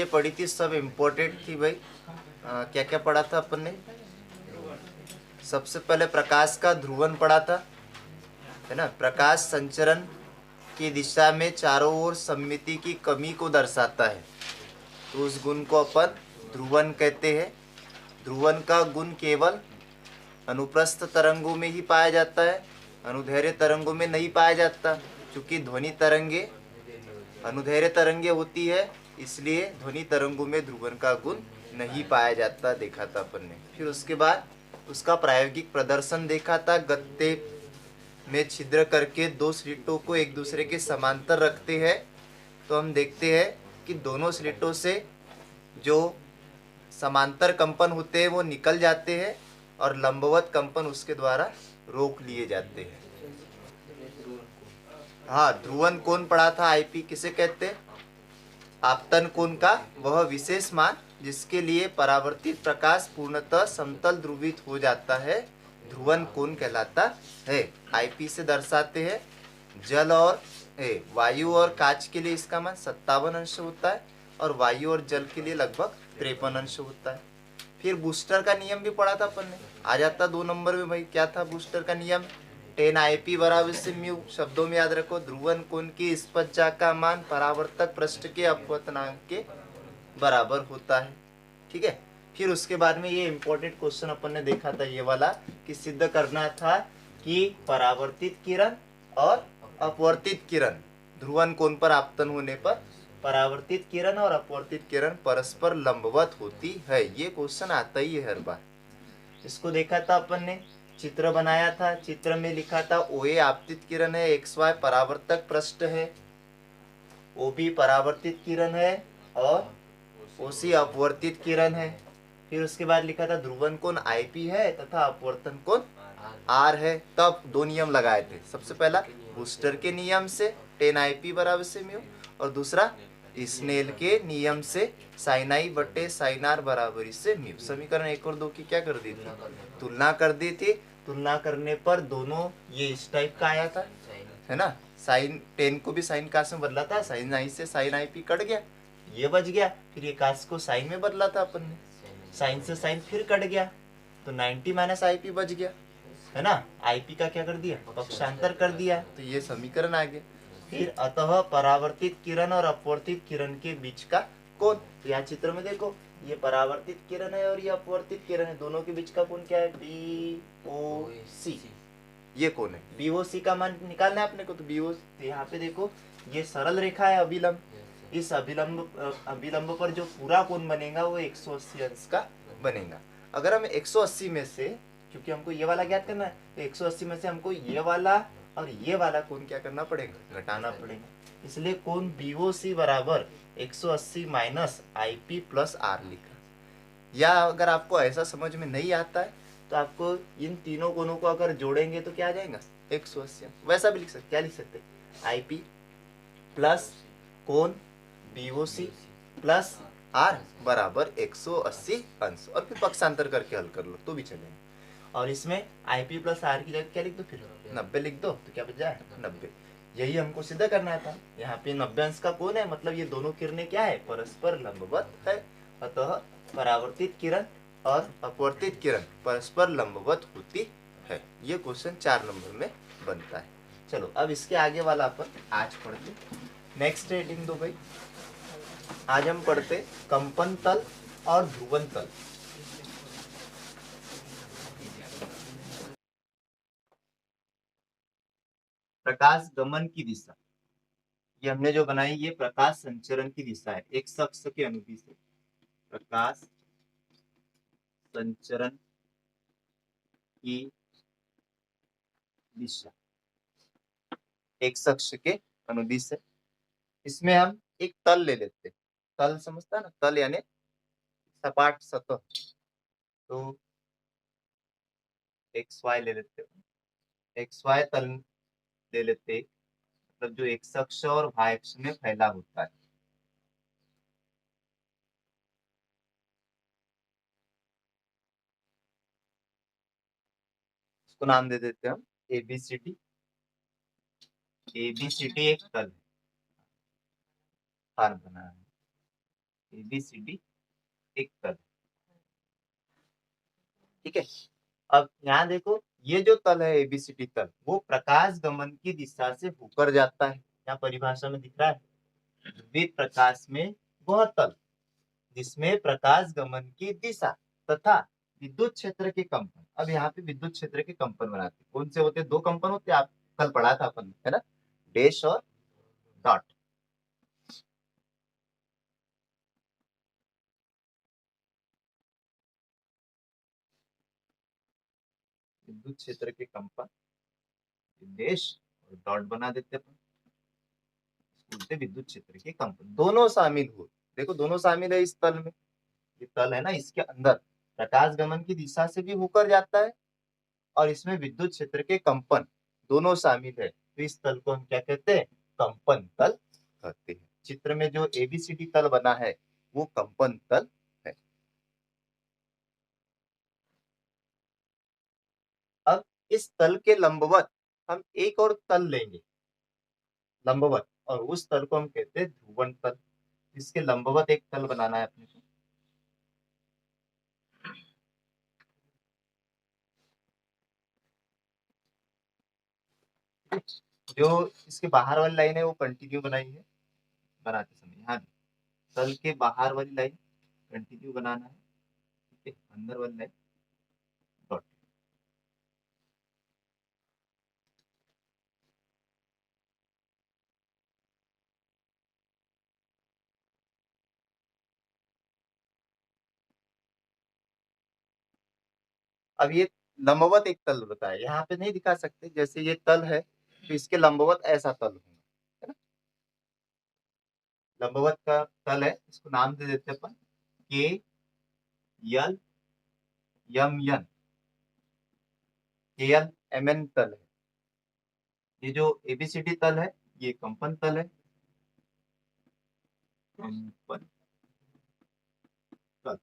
पढ़ी थी सब इम्पोर्टेंट थी भाई। क्या क्या पढ़ा था अपन ने? सबसे पहले प्रकाश का ध्रुवन पढ़ा था, है ना। प्रकाश संचरण की दिशा में चारों ओर सममिति की कमी को दर्शाता है, तो उस गुण को अपन ध्रुवन कहते हैं। ध्रुवन का गुण केवल अनुप्रस्थ तरंगों में ही पाया जाता है, अनुदैर्घ्य तरंगों में नहीं पाया जाता। क्योंकि ध्वनि तरंगे अनुदैर्घ्य तरंगे होती है, इसलिए ध्वनि तरंगों में ध्रुवन का गुण नहीं पाया जाता, देखा था अपन ने। फिर उसके बाद उसका प्रायोगिक प्रदर्शन देखा था। गत्ते में छिद्र करके दो स्लिटों को एक दूसरे के समांतर रखते हैं, तो हम देखते हैं कि दोनों स्लिटों से जो समांतर कंपन होते हैं वो निकल जाते हैं और लंबवत कंपन उसके द्वारा रोक लिए जाते हैं। हाँ, ध्रुवन कोण पढ़ा था। आईपी किसे कहते हैं? आपतन कोण का वह विशेष मान जिसके लिए परावर्तित प्रकाश पूर्णतः समतल ध्रुवित हो जाता है, ध्रुवन कोण कहलाता है। आईपी से दर्शाते हैं। जल और वायु और कांच के लिए इसका मान 57 अंश होता है और वायु और जल के लिए लगभग 53 अंश होता है। फिर बूस्टर का नियम भी पढ़ा था अपन ने, आ जाता 2 नंबर में भाई। क्या था बूस्टर का नियम? 10 IP बराबर से म्यू। शब्दों में याद रखो, ध्रुवन कोण की स्पज्जा का मान परावर्तक पृष्ठ के अपवर्तनांक के बराबर होता है। ठीक है। फिर उसके बाद में ये इंपॉर्टेंट क्वेश्चन अपन ने देखा था, ये वाला, कि सिद्ध करना था कि परावर्तित किरण और अपवर्तित किरण ध्रुवन कोण पर आपतन होने पर परावर्तित किरण और अपवर्तित किरण परस्पर लंबवत होती है। ये क्वेश्चन आता ही है हर बार। इसको देखा था अपन ने, चित्र बनाया था। चित्र में लिखा था OA आपतित किरण है, XY परावर्तक पृष्ठ है, OB परावर्तित किरण है और OC अपवर्तित किरण है। फिर उसके बाद लिखा था ध्रुवन कोण IP है तथा अपवर्तन कोण R है। तब 2 नियम लगाए थे। सबसे पहला बूस्टर के नियम से 10 IP बराबर से म्यू, और दूसरा स्नेल के नियम से साइन आई बटे साइन आर बराबरी से म्यू। समीकरण 1 और 2 की क्या कर दी थी? तुलना कर दी थी। तुलना करने पर दोनों ये इस टाइप का आया था, है ना। साइन 10 को भी साइन कास में बदला था, साइन आई से साइन आई पी कट गया, ये बच गया। फिर ये कास को साइन में बदला था अपन ने, साइन से साइन फिर कट गया, तो 90 माइनस आई पी बच गया, है ना। आईपी का क्या कर दिया? पक्षांतर कर दिया, तो ये समीकरण आ गया। फिर अतः परावर्तित किरण और अपवर्तित किरण के बीच का कोण, तो यहाँ चित्र में देखो, ये परावर्तित किरण है और ये अपवर्तित किरण है, दोनों के बीच का कोण क्या है? BOC। ये कोण है। BOC का मान निकालना है अपने को, तो BOC यहाँ पे देखो, ये सरल रेखा है अभिलंब। इस अभिलंब पर जो पूरा कोण बनेगा वो 180 अंश का बनेगा। अगर हम 180 में से, क्योंकि हमको ये वाला ज्ञात करना है, तो 180 में से हमको ये वाला और ये वाला कोण क्या करना पड़ेगा? घटाना पड़ेगा। इसलिए कोण BOC बराबर 180 माइनस IP प्लस R लिखा। या अगर आपको ऐसा समझ में नहीं आता है तो आपको इन तीनों कोणों को अगर जोड़ेंगे तो क्या आ जाएगा? 180। वैसा भी लिख सकते, क्या लिख सकते? IP प्लस कोण BOC प्लस R बराबर 180 अंश, और फिर पक्षांतर करके हल कर लो तो भी चलेगा। और इसमें IP प्लस R की जगह क्या लिख दो? फिर 90 लिख दो, तो क्या बच जाए? 90। यही हमको सिद्ध करना था। यहाँ पे 90 अंश का कोण है, मतलब ये दोनों किरणें क्या है? परस्पर लंबवत है। अतः परावर्तित किरण और अपवर्तित किरण परस्पर लंबवत होती है। ये क्वेश्चन 4 नंबर में बनता है। चलो अब इसके आगे वाला अपन आज पढ़ते। नेक्स्ट हेडिंग दो भाई। आज हम पढ़ते कंपन तल और ध्रुवन तल। प्रकाश गमन की दिशा, ये हमने जो बनाई, ये प्रकाश संचरण की दिशा है, एक शख्स के अनुदिश है। प्रकाश संचरण की दिशा एक शख्स के अनुदिश है। इसमें हम एक तल ले लेते हैं। तल समझता है ना, तल यानी सपाट सतह। तो XY ले लेते हैं, XY तल ले लेते हैं, मतलब जो एक अक्ष और वाय अक्ष में फैला होता है। इसको नाम दे देते हैं हम ABCD। ABCD एक तल है, स्थान बना है। ABCD एक तल, ठीक है। अब यहाँ देखो, ये जो तल है ABCD तल, वो प्रकाश गमन की दिशा से होकर जाता है। यहाँ परिभाषा में दिख रहा है, ध्रुवित प्रकाश में वह तल जिसमें प्रकाश गमन की दिशा तथा विद्युत क्षेत्र के कंपन। अब यहाँ पे विद्युत क्षेत्र के कंपन बनाते हैं। कौन से होते हैं? दो कंपन होते हैं, आप कल पढ़ा था अपन, है ना, डैश और डॉट। विद्युत क्षेत्र के कंपन, डैश और डॉट बना देते अपन, बोलते विद्युत क्षेत्र के कंपन। दोनों शामिल हो, देखो दोनों शामिल है इस तल में। ये तल है ना, इसके अंदर प्रकाश गमन की दिशा से भी होकर जाता है और इसमें विद्युत क्षेत्र के कंपन दोनों शामिल है। तो इस तल को हम क्या कहते हैं? कंपन तल कहते हैं। चित्र में जो ABCD तल बना है वो कंपन तल है। अब इस तल के लंबवत हम एक और तल लेंगे, लंबवत, और उस तल को हम कहते हैं ध्रुवन तल। इसके लंबवत एक तल बनाना है अपने को। जो इसके बाहर वाली लाइन है वो कंटिन्यू बनाई है, बनाते समय यहाँ तल के बाहर वाली लाइन कंटिन्यू बनाना है, ठीक है, अंदर वाली लाइन डॉट। अब ये लंबवत एक तल बताया, यहाँ पे नहीं दिखा सकते, जैसे ये तल है तो इसके लंबवत ऐसा तल होगा, है ना। लंबवत का तल है, इसको नाम दे देते अपन KLMN, KLMN तल है। ये जो ABCD तल है ये कंपन तल है, कंपन तल।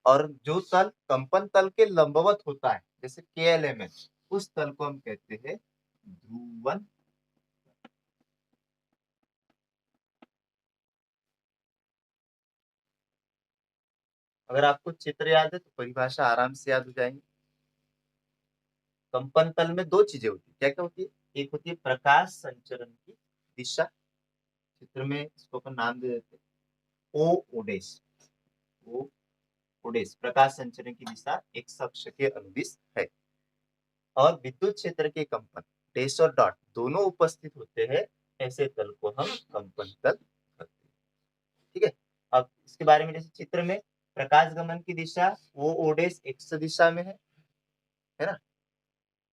और जो तल कंपन तल के लंबवत होता है जैसे KLMN, उस तल को हम कहते हैं ध्रुवन। अगर आपको चित्र याद है तो परिभाषा आराम से याद हो जाएंगी। कंपन तल में दो चीजें होती है, क्या क्या होती है? एक होती है प्रकाश संचरण की दिशा, चित्र में इसको अपन नाम दे देते हैं ओ ओडेस। ओ ओडेस प्रकाश संचरण की दिशा एक अक्ष के अनुदिश है। और विद्युत क्षेत्र के कंपन डैश और डॉट दोनों उपस्थित होते हैं, ऐसे तल को हम कंपन तल कहते हैं, ठीक है। अब इसके बारे में, जैसे चित्र में प्रकाश गमन की दिशा वो ओडेस एक्स दिशा में है ना,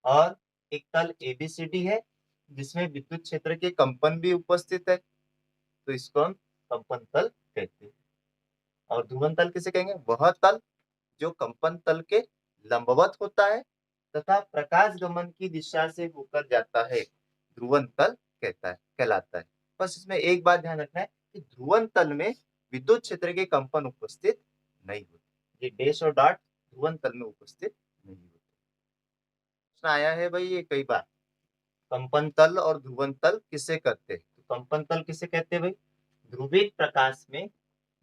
और एक तल ABCD है जिसमें विद्युत क्षेत्र के कंपन भी उपस्थित है, तो इसको हम कंपन तल कहते हैं। और ध्रुवन तल किसे कहेंगे? वह तल जो कंपन तल के लंबवत होता है तथा प्रकाश गमन की दिशा से होकर जाता है, ध्रुवन तल कहलाता है। बस इसमें एक बात ध्यान रखना है कि ध्रुवन तल में विद्युत क्षेत्र के कंपन उपस्थित नहीं होते। ये डैश और डॉट ध्रुवन तल में उपस्थित नहीं होते। प्रश्न आया है भाई ये कई बार, कंपन तल और ध्रुवन तल किसे कहते हैं? तो कंपन तल किसे कहते हैं भाई? ध्रुवित प्रकाश में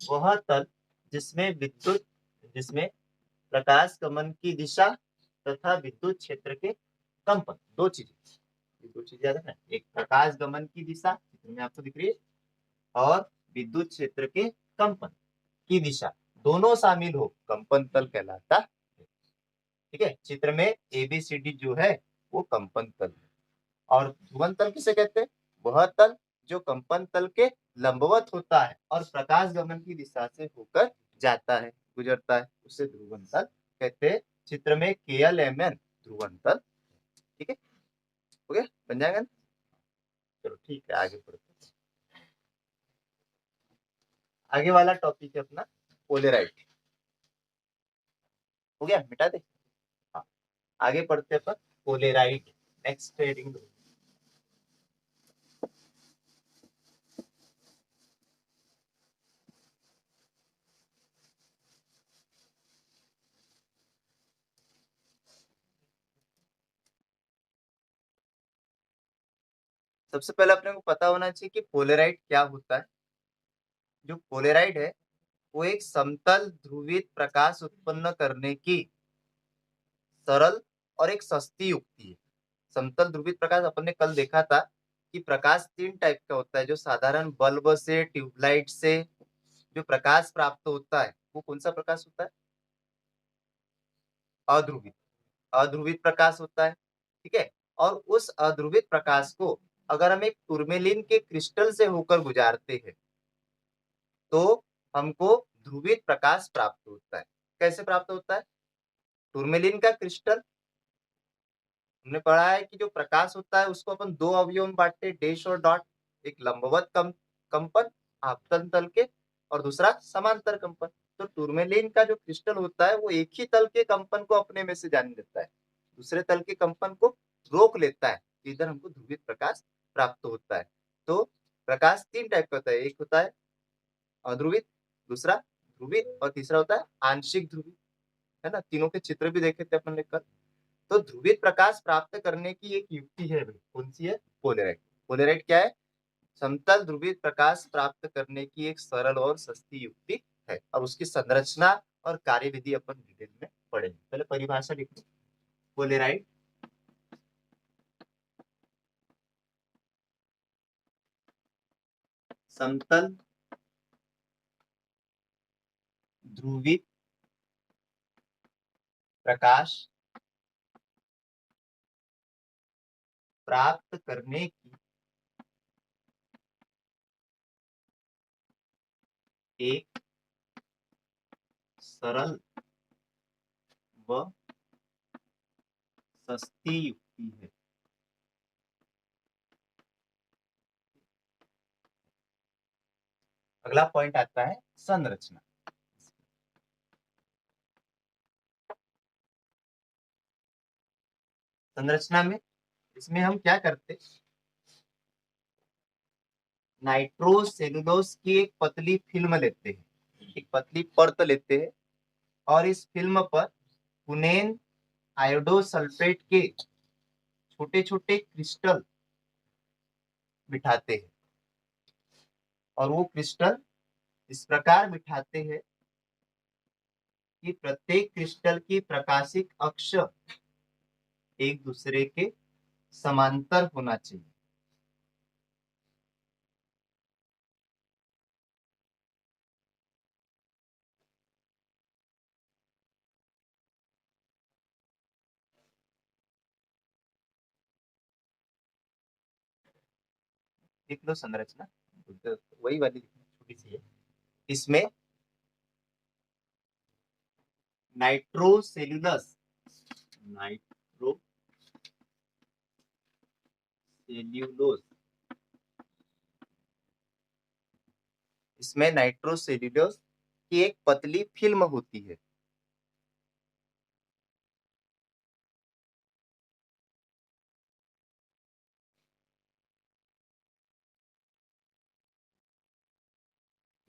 वह तल जिसमें प्रकाश गमन की दिशा तथा विद्युत क्षेत्र के कंपन, दो चीजें, ये दो चीजें याद रखना। एक प्रकाश गमन की दिशा चित्र में आपको दिख रही है, और विद्युत क्षेत्र के कंपन की दिशा दोनों शामिल हो, कंपन तल कहलाता है, ठीक है। चित्र में ABCD जो है वो कंपन तल है। और ध्रुवन तल किसे कहते हैं? वह तल जो कंपन तल के लंबवत होता है और प्रकाश गमन की दिशा से होकर जाता है, गुजरता है, उसे ध्रुवन तल कहते हैं। चित्र में KLMN ध्रुवन तल, ठीक है। हो गया, बन जाएगा ना? चलो ठीक है, आगे बढ़ते हैं। आगे वाला टॉपिक है अपना पोलराइट। हो गया, मिटा दे। हाँ, आगे पढ़ते हैं अपन पोलराइट। Next heading. सबसे पहले अपने को पता होना चाहिए कि पोलराइट क्या होता है। जो पोलेराइड है वो एक समतल ध्रुवित प्रकाश उत्पन्न करने की सरल और एक सस्ती युक्ति है। समतल ध्रुवित प्रकाश अपन ने कल देखा था कि प्रकाश 3 टाइप का होता है। जो साधारण बल्ब से, ट्यूबलाइट से जो प्रकाश प्राप्त होता है वो कौन सा प्रकाश होता है? अध्रुवित। अध्रुवित प्रकाश होता है, ठीक है। और उस अध्रुवित प्रकाश को अगर हम एक टूरमेलिन के क्रिस्टल से होकर गुजारते हैं तो हमको ध्रुवित प्रकाश प्राप्त होता है। कैसे प्राप्त होता है? टूरमेलिन का क्रिस्टल, हमने पढ़ा है कि जो प्रकाश होता है उसको अपन दो अवयव में बांटते हैं, डैश और डॉट। एक लंबवत कंपन आपतन तल के, और दूसरा समांतर कंपन। तो टूरमेलिन का जो क्रिस्टल होता है वो एक ही तल के कंपन को अपने में से जाने देता है, दूसरे तल के कंपन को रोक लेता है। इधर हमको ध्रुवित प्रकाश प्राप्त होता है। तो प्रकाश 3 टाइप का होता है। एक होता है अध्रुवित, दूसरा ध्रुवित, और तीसरा होता है आंशिक ध्रुवित, है ना। तीनों के चित्र भी देखे थे अपन ने कल। तो ध्रुवित प्रकाश प्राप्त करने की एक युक्ति है भाई, कौन सी है? पोलेराइड। पोलेराइड क्या है? समतल ध्रुवित प्रकाश प्राप्त करने की एक सरल और सस्ती युक्ति है। अब उसकी संरचना और कार्यविधि अपन डिटेल में पढ़ेंगे। पहले परिभाषा लिख लो। पोलेराइड समतल ध्रुवित प्रकाश प्राप्त करने की एक सरल व सस्ती युक्ति है। अगला पॉइंट आता है संरचना। संरचना में इसमें हम क्या करते? नाइट्रोसेलुलोज की एक पतली फिल्म लेते हैं, एक पतली परत लेते हैं, और इस फिल्म पर पुनेन आयोडोसल्फेट के छोटे छोटे क्रिस्टल बिठाते हैं। और वो क्रिस्टल इस प्रकार बिठाते हैं कि प्रत्येक क्रिस्टल की प्रकाशिक अक्ष एक दूसरे के समांतर होना चाहिए। लिख लो संरचना, वही वाली छोटी सी है। इसमें नाइट्रोसेल्युलस, नाइट्रोसेल्युलोज, इसमें नाइट्रोसेल्युलोज की एक पतली फिल्म होती है।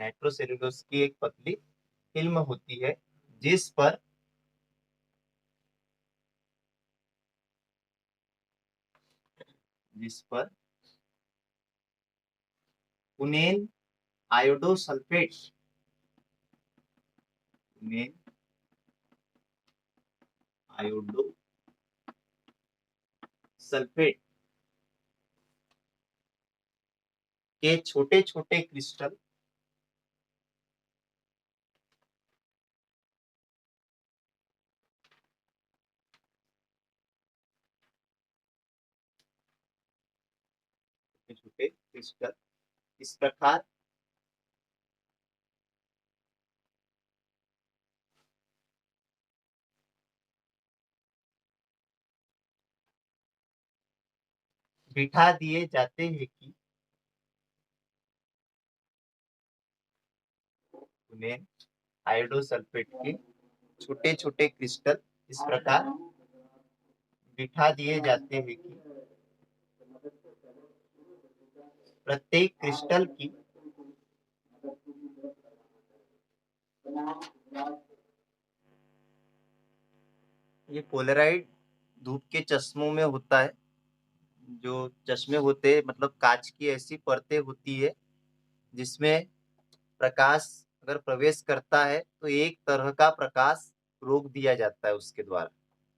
नाइट्रोसेल्युलोज की एक पतली फिल्म होती है जिस पर पुनेन आयोडोसल्फेट, पुनेन आयोडोसल्फेट के छोटे छोटे क्रिस्टल छोटे क्रिस्टल इस प्रकार बिठा दिए जाते हैं कि उन्हें आयोडोसल्फेट के छोटे छोटे क्रिस्टल इस प्रकार बिठा दिए जाते हैं कि प्रत्येक क्रिस्टल की ये पोलराइड धूप के चश्मों में होता है। जो चश्मे होते हैं मतलब कांच की ऐसी परतें होती है जिसमें प्रकाश अगर प्रवेश करता है तो एक तरह का प्रकाश रोक दिया जाता है उसके द्वारा,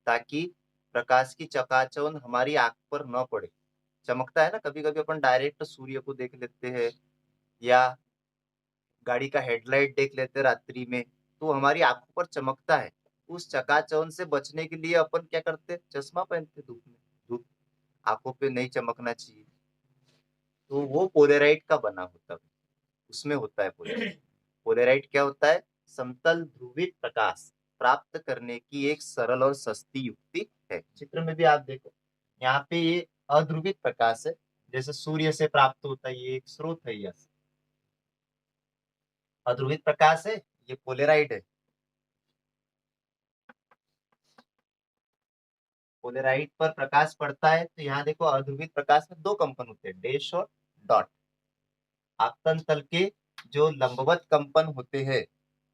ताकि प्रकाश की चकाचौंध हमारी आंख पर न पड़े। चमकता है ना, कभी कभी अपन डायरेक्ट सूर्य को देख लेते हैं, या गाड़ी का हेडलाइट देख लेते हैं रात्रि में, तो हमारी आंखों पर चमकता है। उस चकाचौंध से बचने के लिए अपन क्या करते हैं, चश्मा पहनते हैं धूप में। धूप आंखों पे नहीं चमकना चाहिए, तो वो पोलेराइट का बना होता है, उसमें होता है पोलेराइट। पोलेराइट क्या होता है, समतल ध्रुवित प्रकाश प्राप्त करने की एक सरल और सस्ती युक्ति है। चित्र में भी आप देखो, यहाँ पे ये अध्रुवित प्रकाश है, जैसे सूर्य से प्राप्त होता है, ये एक स्रोत है, यह अध्रुवित प्रकाश है, ये पोलेराइट है। पोलेराइट पर प्रकाश पड़ता है तो यहाँ देखो, अध्रुवित प्रकाश में दो कंपन होते हैं, डैश और डॉट। आपतन तल के जो लंबवत कंपन होते हैं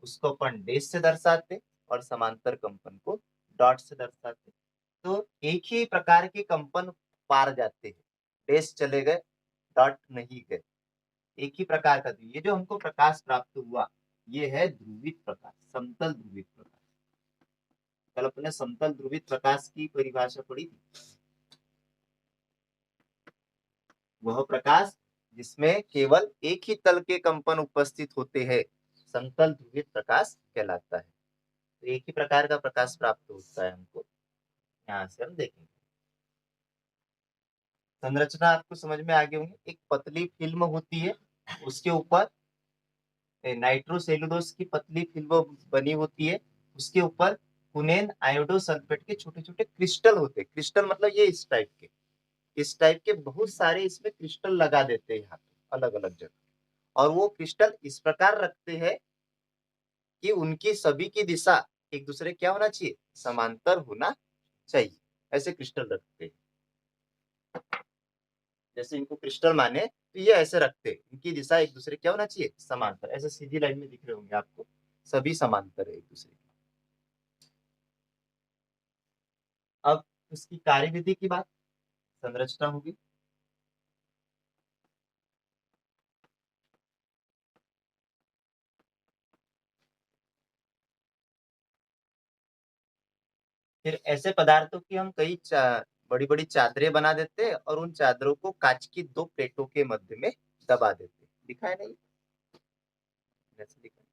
उसको अपन डैश से दर्शाते, और समांतर कंपन को डॉट से दर्शाते। तो एक ही प्रकार के कंपन पार जाते हैं, डैश चले गए, डॉट नहीं गए, एक ही प्रकार का। ये जो हमको प्रकाश प्राप्त हुआ, ये है ध्रुवित प्रकाश, समतल ध्रुवित प्रकाश। कल अपने समतल ध्रुवित प्रकाश की परिभाषा पढ़ी थी। वह प्रकाश जिसमें केवल एक ही तल के कंपन उपस्थित होते हैं समतल ध्रुवित प्रकाश कहलाता है। तो एक ही प्रकार का प्रकाश प्राप्त होता है हमको, यहाँ से हम देखेंगे। संरचना आपको समझ में आ गई होंगी। एक पतली फिल्म होती है, उसके ऊपर नाइट्रोसेलुलोज की पतली फिल्म बनी होती है, उसके ऊपर कुनेन आयोडोसल्फेट के छोटे छोटे क्रिस्टल होते हैं। क्रिस्टल मतलब ये इस टाइप के बहुत सारे इसमें क्रिस्टल लगा देते हैं यहाँ पे अलग अलग जगह। और वो क्रिस्टल इस प्रकार रखते हैं कि उनकी सभी की दिशा एक दूसरे क्या होना चाहिए, समांतर होना चाहिए। ऐसे क्रिस्टल रखते हैं, जैसे इनको क्रिस्टल माने तो ये ऐसे रखते हैं, इनकी दिशा एक दूसरे क्या होना चाहिए, समांतर। ऐसे सीधी लाइन में दिख रहे होंगे आपको, सभी समांतर है एक दूसरे के। अब उसकी कार्यविधि की बात, संरचना होगी। फिर ऐसे पदार्थों की हम कई बड़ी बड़ी चादरें बना देते हैं, और उन चादरों को कांच की दो प्लेटों के मध्य में दबा देते हैं। दिखा है नहीं, जैसे दिखा है।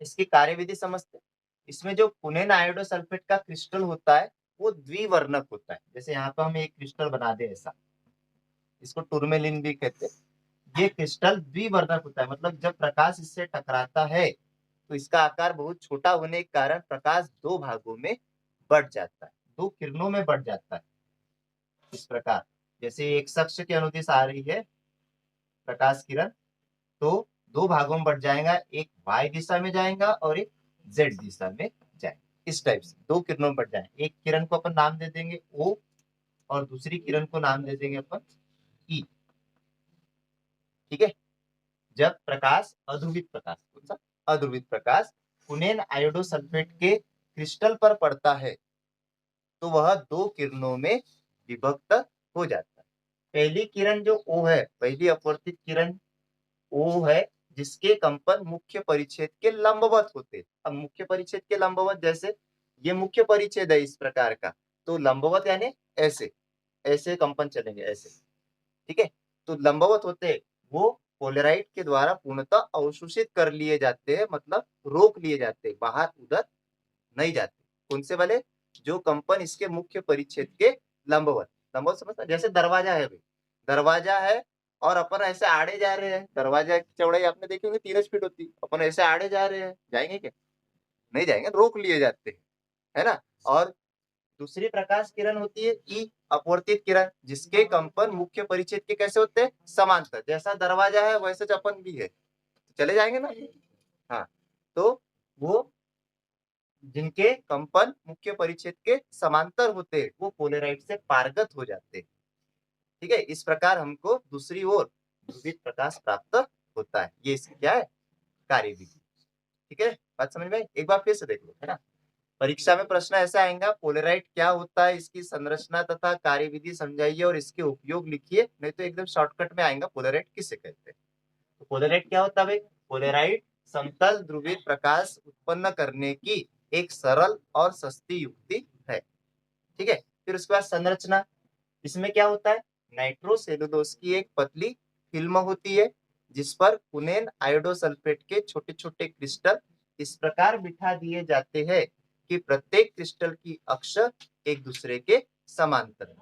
इसकी कार्यविधि समझते हैं। इसमें जो कुनेन आयोडोसल्फेट का क्रिस्टल होता है वो द्विवर्णक होता है। जैसे यहाँ पर हम एक क्रिस्टल बना दे ऐसा, इसको टूरमेलिन भी कहते हैं। ये क्रिस्टल द्विवर्णक होता है, मतलब जब प्रकाश इससे टकराता है तो इसका आकार बहुत छोटा होने के कारण प्रकाश दो भागों में बढ़ जाता है, दो किरणों में बढ़ जाता है। इस प्रकार जैसे एक शख्स के अनुदिश आ रही है प्रकाश किरण, तो दो भागों में बढ़ जाएगा, एक वाई दिशा में जाएगा और एक जेड दिशा में जाएगा। इस टाइप से दो किरणों में बढ़ जाएंगे। एक किरण को अपन नाम दे देंगे ओ, और दूसरी किरण को नाम दे देंगे अपन ई। ठीक है। जब प्रकाश अध्रुवित प्रकाश, कौन सा, अध्रुवित प्रकाश कुनेन आयोडोसल्फेट के क्रिस्टल पर पड़ता है तो वह दो किरणों में विभक्त हो जाता है। पहली किरण जो ओ है, पहली अपवर्तित किरण ओ है, जिसके कंपन मुख्य परिच्छेद के लंबवत होते हैं। अब मुख्य परिच्छेद के लंबवत, जैसे ये मुख्य परिच्छेद है इस प्रकार का, तो लंबवत यानी ऐसे ऐसे कंपन चलेंगे ऐसे। ठीक है। तो लंबवत होते हैं, वो पोलराइट के द्वारा पूर्णतः अवशोषित कर लिए जाते हैं, मतलब रोक लिए जाते हैं, बाहर उधर नहीं जाते। कौन से वाले, जो कंपन इसके मुख्य परिच्छेद के लंबवत। लंबवत समझता, जैसे दरवाजा है भाई, दरवाजा है और अपन ऐसे आड़े जा रहे हैं, दरवाजा की चौड़ाई आपने देखी होगी 3 फीट होती, अपन ऐसे आड़े जा रहे हैं, जाएंगे क्या, नहीं जाएंगे, रोक लिए जाते हैं, है ना। और दूसरी प्रकाश किरण होती है ई, अपवर्तित किरण, जिसके कंपन मुख्य परिच्छेद के कैसे होते हैं, समांतर। जैसा दरवाजा है वैसे अपन भी है, चले जाएंगे ना। हाँ, तो वो जिनके कंपन मुख्य परिच्छेद के समांतर होते हैं वो पोलेराइट से पारगत हो जाते हैं। ठीक है। इस प्रकार हमको दूसरी ओर ध्रुवित प्रकाश प्राप्त होता है। ये इसकी क्या है, कार्यविधि। ठीक है, बात समझ में आई? एक बार फिर से देख लो, है ना। परीक्षा में प्रश्न ऐसा आएगा, पोलेराइट क्या होता है, इसकी संरचना तथा कार्यविधि समझाइए और इसके उपयोग लिखिए। नहीं तो एकदम शॉर्टकट में आएगा, पोलेराइट किसे कहते हैं। तो पोलराइड क्या होता है भाई? पोलराइड समतल ध्रुवित प्रकाश उत्पन्न करने की एक सरल और सस्ती युक्ति है। ठीक है, फिर उसके बाद संरचना। इसमें क्या होता है? नाइट्रोसेलुलोज की एक पतली फिल्म होती है जिस पर कुनेन आयोडोसल्फेट के छोटे छोटे क्रिस्टल इस प्रकार बिठा दिए जाते हैं कि प्रत्येक क्रिस्टल की अक्ष एक दूसरे के समांतर है।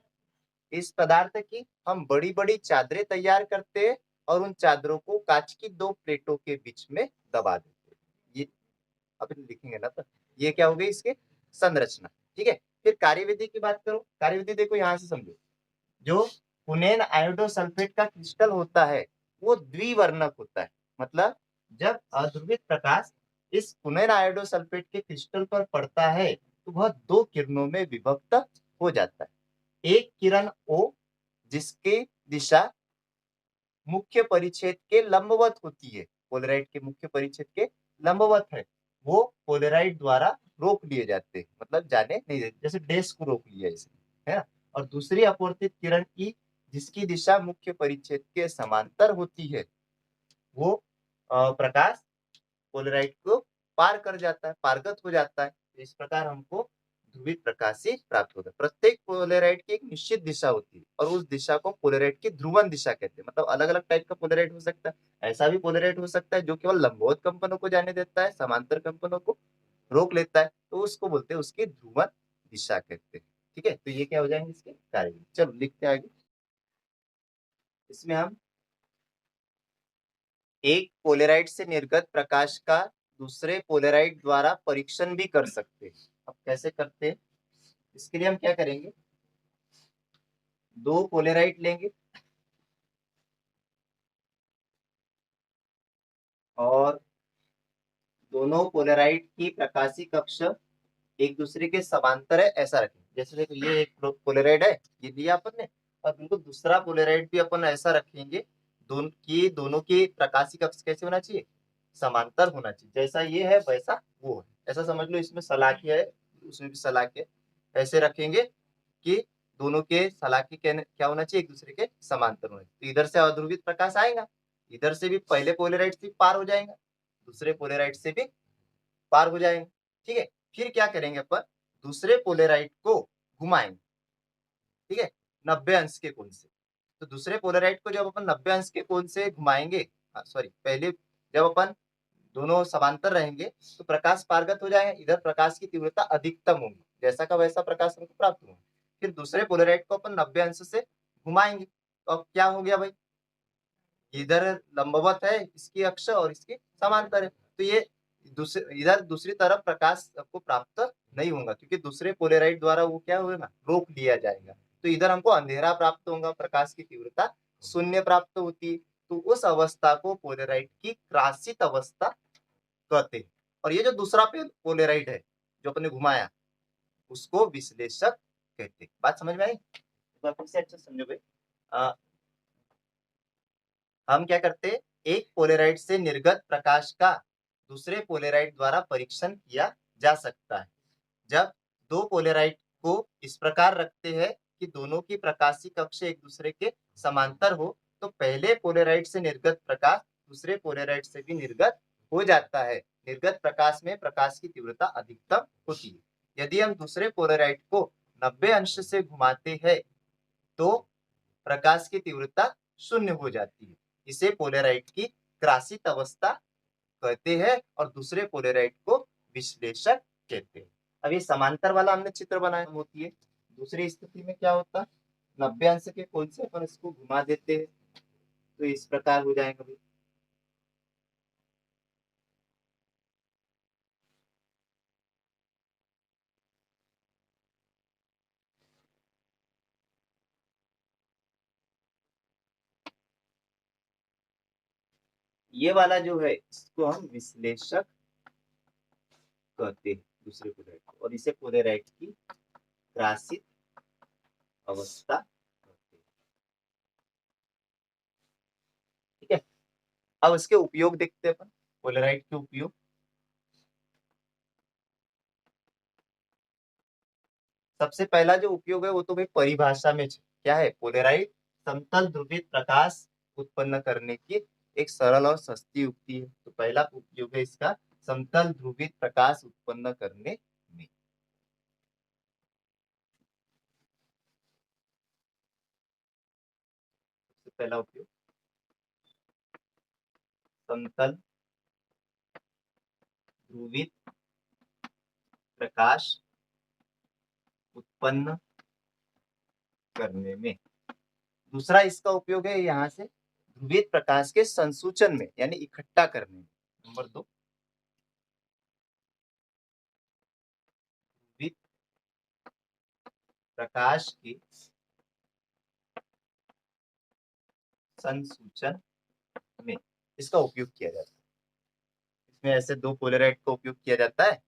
इस पदार्थ की हम बड़ी बड़ी चादरें तैयार करते हैं और उन चादरों को कांच की दो प्लेटों के बीच में दबा देते हैं। ये अभी लिखेंगे ना, तो ये क्या हो गई इसके संरचना। ठीक है, फिर कार्यविधि की बात करो। कार्यविधि देखो यहाँ से समझो। जो कुनेन आयोडोसल्फेट का क्रिस्टल होता है वो द्विवर्णक होता है। मतलब जब अध्रुवित प्रकाश इस कुनेन आयोडोसल्फेट के क्रिस्टल पर पड़ता है तो वह दो किरणों में विभक्त हो जाता है। एक किरण ओ जिसकी दिशा मुख्य परिच्छेद के लंबवत होती है, पोलराइड के मुख्य परिच्छेद के लंबवत है, वो पोलराइड द्वारा रोक लिए जाते हैं, मतलब जाने नहीं देते, जैसे डैश को रोक लिया इसने, है ना। और दूसरी अपवर्तित किरण ई जिसकी दिशा मुख्य परिच्छेद के समांतर होती है, वो प्रकाश पोलराइड को पार कर जाता है, पारगत हो जाता है। इस प्रकार हमको ध्रुवित प्रकाश से प्राप्त होता है। प्रत्येक पोलराइड की एक निश्चित दिशा होती है और उस दिशा को पोलराइड की ध्रुवन दिशा कहते हैं। मतलब अलग अलग टाइप का पोलराइड हो सकता है। ऐसा भी पोलराइड हो सकता है जो केवल लंबवत कंपनों को जाने देता है, समांतर कंपनों को रोक लेता है, तो उसको बोलते हैं, उसकी ध्रुवन दिशा कहते हैं। ठीक है, तो ये क्या हो जाएंगे इसके कार्य। चलो लिखते हैं आगे। इसमें हम एक पोलराइड से निर्गत प्रकाश का दूसरे पोलराइड द्वारा परीक्षण भी कर सकते हैं। अब कैसे करते हैं? इसके लिए हम क्या करेंगे, दो पोलराइड लेंगे और दोनों पोलराइड की प्रकाशी कक्ष एक दूसरे के समांतर है ऐसा रखेंगे। जैसे देखो ये एक पोलराइड है, ये लिया अपन ने, और बिल्कुल दूसरा पोलराइड भी अपन ऐसा रखेंगे। दोनों की प्रकाशी कक्ष कैसे होना चाहिए? समांतर होना चाहिए। जैसा ये है वैसा वो है, ऐसा समझ लो। इसमें सलाखिया है, उसमें भी सलाखिया है। ऐसे रखेंगे कि दोनों के सलाखी क्या होना चाहिए? एक दूसरे के समांतर होना चाहिए। तो इधर से अध्रुवित प्रकाश आएगा, इधर से भी पहले पोलराइड से पार हो जाएगा, दूसरे पोलराइड से भी पार हो जाएंगे। ठीक है, फिर क्या करेंगे अपन? दूसरे पोलराइड को घुमाएंगे। ठीक है, 90 अंश के कोण से। तो दूसरे पोलराइड को जब अपन 90 अंश के कोण से घुमाएंगे, सॉरी, पहले जब अपन दोनों समांतर रहेंगे तो प्रकाश पारगत हो जाएगा, इधर प्रकाश की तीव्रता अधिकतम होगी, जैसा का वैसा प्रकाश हमको प्राप्त होगा। फिर दूसरे पोलराइड को अपन 90 अंश से घुमाएंगे, तो अब क्या हो गया भाई? इधर लंबवत है इसकी अक्ष और इसकी समांतर है, तो ये इधर दूसरी तरफ प्रकाश को प्राप्त नहीं होगा, क्योंकि दूसरे पोलराइड द्वारा वो क्या होगा? रोक लिया जाएगा। तो इधर हमको अंधेरा प्राप्त होगा, प्रकाश की तीव्रता शून्य प्राप्त होती है। तो उस अवस्था को पोलराइड की क्रासित अवस्था कहते हैं। और ये जो दूसरा पोलराइड है जो अपने घुमाया, उसको विश्लेषक कहते हैं। बात समझ में आई? तो फिर से अच्छा समझो भाई। हम क्या करते हैं, एक पोलराइड से निर्गत प्रकाश का दूसरे पोलराइड द्वारा परीक्षण किया जा सकता है जब दो पोलराइड को इस प्रकार रखते हैं कि दोनों की प्रकाशी कक्ष एक दूसरे के समांतर हो, तो पहले पोलराइड से निर्गत प्रकाश दूसरे पोलराइड से भी निर्गत हो जाता है। निर्गत प्रकाश में प्रकाश की तीव्रता अधिकतम होती है। यदि हम दूसरे पोलराइड को 90 अंश से घुमाते हैं तो प्रकाश की तीव्रता शून्य हो जाती है। इसे पोलराइड की क्रासित अवस्था कहते हैं और दूसरे पोलराइड को विश्लेषक कहते हैं। अब ये समांतर वाला हमने चित्र बनाया होती है। दूसरी स्थिति में क्या होता है? 90 अंश के कोण से अपन इसको घुमा देते हैं, तो इस प्रकार हो जाएगा भाई। ये वाला जो है इसको हम विश्लेषक कहते हैं, दूसरे पोलराइड को, और इसे पोलराइड की क्रासित अवस्था कहते हैं। ठीक है, अब इसके उपयोग देखते हैं अपन, पोलराइड के उपयोग। सबसे पहला जो उपयोग है वो तो भाई परिभाषा में क्या है? पोलराइड समतल ध्रुवित प्रकाश उत्पन्न करने की एक सरल और सस्ती युक्ति है। तो पहला उपयोग है इसका समतल ध्रुवित प्रकाश उत्पन्न करने में। सबसे पहला उपयोग समतल ध्रुवित प्रकाश उत्पन्न करने में। दूसरा इसका उपयोग है यहाँ से ध्रुवित प्रकाश के संसूचन में यानी इकट्ठा करने में। नंबर 2 ध्रुवित प्रकाश के संसूचन में इसका उपयोग किया जाता है। इसमें ऐसे दो पोलराइड का उपयोग किया जाता है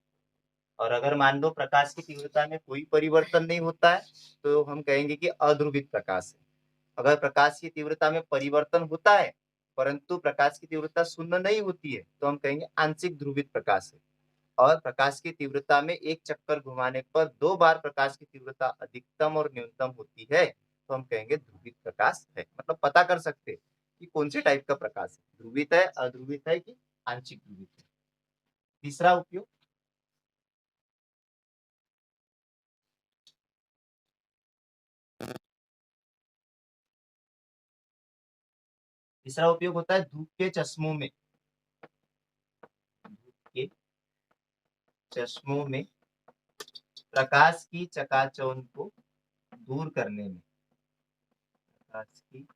और अगर मान लो प्रकाश की तीव्रता में कोई परिवर्तन नहीं होता है तो हम कहेंगे कि अध्रुवित प्रकाश है। अगर प्रकाश की तीव्रता में परिवर्तन होता है परंतु प्रकाश की तीव्रता शून्य नहीं होती है तो हम कहेंगे आंशिक ध्रुवित प्रकाश है। और प्रकाश की तीव्रता में एक चक्कर घुमाने पर 2 बार प्रकाश की तीव्रता अधिकतम और न्यूनतम होती है तो हम कहेंगे ध्रुवित प्रकाश है। मतलब पता कर सकते हैं कि कौन से टाइप का प्रकाश है, ध्रुवित है, अध्रुवित है कि आंशिक ध्रुवित है। तीसरा उपयोग होता है धूप के चश्मों में। धूप के चश्मों में प्रकाश की चकाचौंध को दूर करने में। प्रकाश की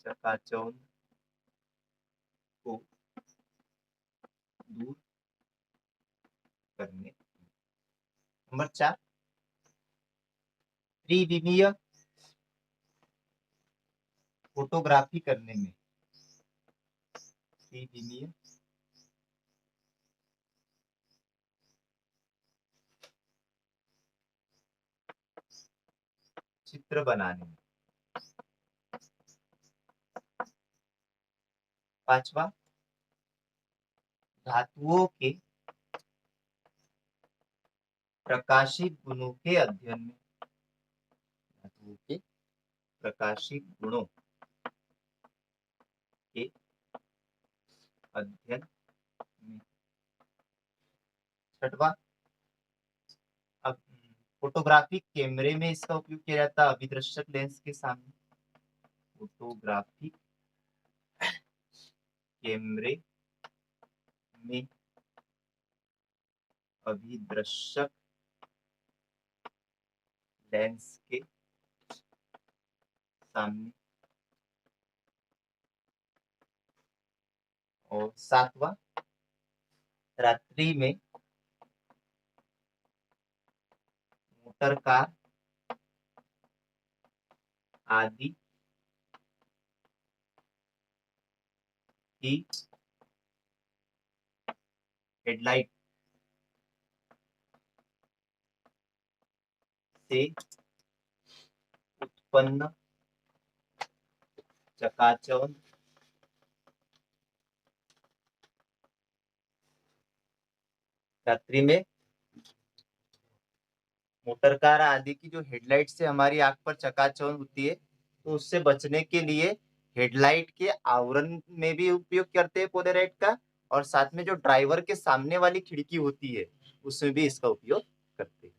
चकाचौंध को दूर करने। नंबर 4 त्रिविमीय फोटोग्राफी करने में। त्रिविमीय चित्र बनाने में। 5वां धातुओं के प्रकाशिक गुणों के अध्ययन में। धातुओं के प्रकाशिक गुणों के अध्ययन में। 6वां अब फोटोग्राफिक कैमरे में इसका उपयोग किया जाता है अभिदर्शक लेंस के सामने। फोटोग्राफिक कैमरे में अभिदर्शक लेंस के सामने। और 7वां रात्रि में मोटर कार आदि की हेडलाइट से उत्पन्न चकाचौंध रात्रि में मोटर कार आदि की जो हेडलाइट से हमारी आंख पर चकाचौंध होती है तो उससे बचने के लिए हेडलाइट के आवरण में भी उपयोग करते हैं पोलराइड का और साथ में जो ड्राइवर के सामने वाली खिड़की होती है उसमें भी इसका उपयोग करते हैं।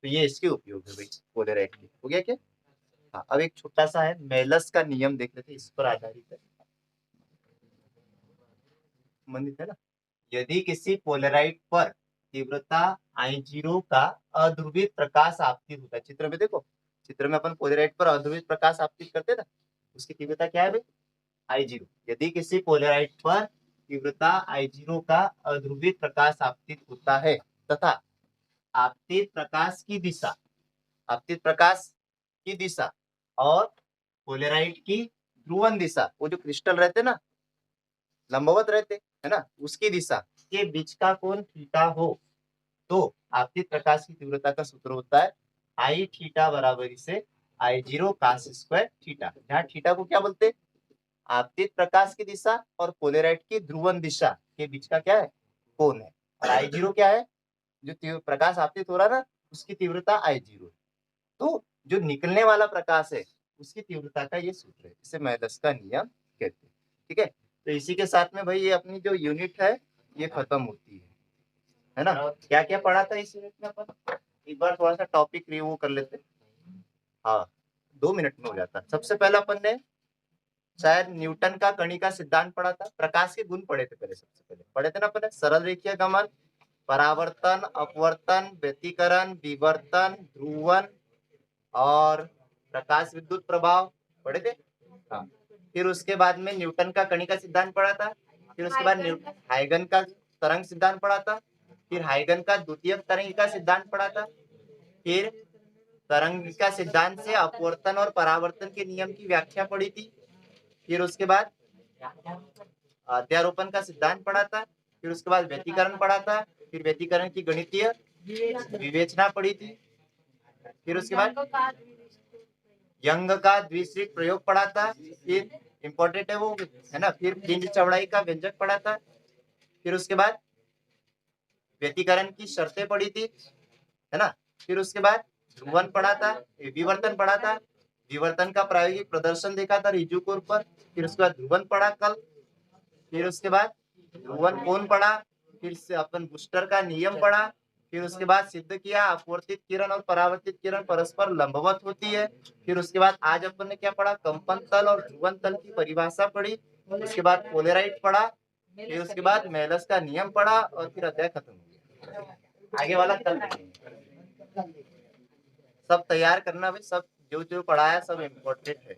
तो ये इसके उपयोग है भाई पोलराइड के। हो गया क्या? हाँ, अब एक छोटा सा है मेलस का नियम देख लेते हैं, इस पर आधारित है, संबंधित है ना। यदि किसी पोलराइड पर तीव्रता I0 का अध्रुवित प्रकाश आपतित होता है, चित्र में देखो, चित्र में अपन पोलराइड पर अध्रुवित प्रकाश आपतित करते ना, उसकी तीव्रता क्या है भाई I0। यदि किसी पोलराइड पर तीव्रता I0 का अध्रुवित प्रकाश आपतित होता है तथा आपतित प्रकाश की दिशा, आपतित प्रकाश की दिशा और पोलराइड की ध्रुवन दिशा, वो जो क्रिस्टल रहते ना लंबवत रहते है ना, उसकी दिशा के बीच का कोण थीटा हो तो आपतित प्रकाश की तीव्रता का सूत्र होता है आई थीटा बराबर से I0 cos स्क्वायर थीटा। जहाँ थीटा को क्या बोलते हैं? आपतित प्रकाश की दिशा और पोलराइड की ध्रुवन दिशा के बीच का क्या है? कोण है। और I0 क्या है? जो प्रकाश आपतित हो रहा है ना उसकी तीव्रता I0 है। तो जो निकलने वाला प्रकाश है उसकी तीव्रता का ये सूत्र है, इसे मेलस का नियम कहते हैं। ठीक है, तो इसी के साथ में भाई ये अपनी जो यूनिट है ये खत्म होती है ना। क्या क्या पढ़ा था इस यूनिट में अपन, एक बार थोड़ा सा टॉपिक रिव्यू कर लेते। हाँ, 2 मिनट में हो जाता है। सबसे पहला अपन ने शायद न्यूटन का कणी का सिद्धांत पढ़ा था, प्रकाश के गुण पढ़े थे पहले, सबसे पहले पढ़े थे ना अपन, सरल रेखीय गमन, परावर्तन, अपवर्तन, व्यतिकरण, विवर्तन, ध्रुवन और प्रकाश विद्युत प्रभाव पढ़े थे। हाँ, फिर उसके बाद में न्यूटन का कणी का सिद्धांत पढ़ा था, फिर उसके बाद हाइगन का तरंग सिद्धांत पढ़ा था, फिर हाइगन का द्वितीय तरंग का सिद्धांत पढ़ा था, फिर तरंग का सिद्धांत से अपवर्तन और परावर्तन के नियम की व्याख्या पढ़ी थी, फिर उसके बाद अध्यारोपण का सिद्धांत पढ़ा था, फिर उसके बाद व्यतिकरण पढ़ा था, फिर व्यतिकरण की गणितीय विवेचना पढ़ी थी, फिर उसके बाद यंग का द्विस्लिट प्रयोग पढ़ा था, फिर इंपॉर्टेंट है वो है ना, फिर पिंड चौड़ाई का व्यंजक पढ़ा था, फिर उसके बाद व्यतिकरण की शर्तें पढ़ी थी, है ना, फिर उसके बाद ध्रुवन पढ़ा था, विवर्तन पढ़ा था, विवर्तन का प्रायोगिक प्रदर्शन देखा था रिजुकोर पर, फिर उसके बाद ध्रुवन पढ़ा कल, फिर उसके बाद ध्रुवन कोण पढ़ा, फिर से अपन बूस्टर का नियम पढ़ा, फिर उसके बाद सिद्ध किया अपवर्तित किरण और परावर्तित किरण परस्पर लंबवत होती है, फिर उसके बाद आज अपन ने क्या पढ़ा, कंपन तल और ध्रुवन तल की परिभाषा पढ़ी, उसके बाद पोलराइट पढ़ा, फिर उसके बाद मेलस का नियम पढ़ा और फिर अध्याय खत्म हो गया। आगे वाला कल देखेंगे। सब तैयार करना भाई, सब जो जो पढ़ाया सब इम्पोर्टेंट है।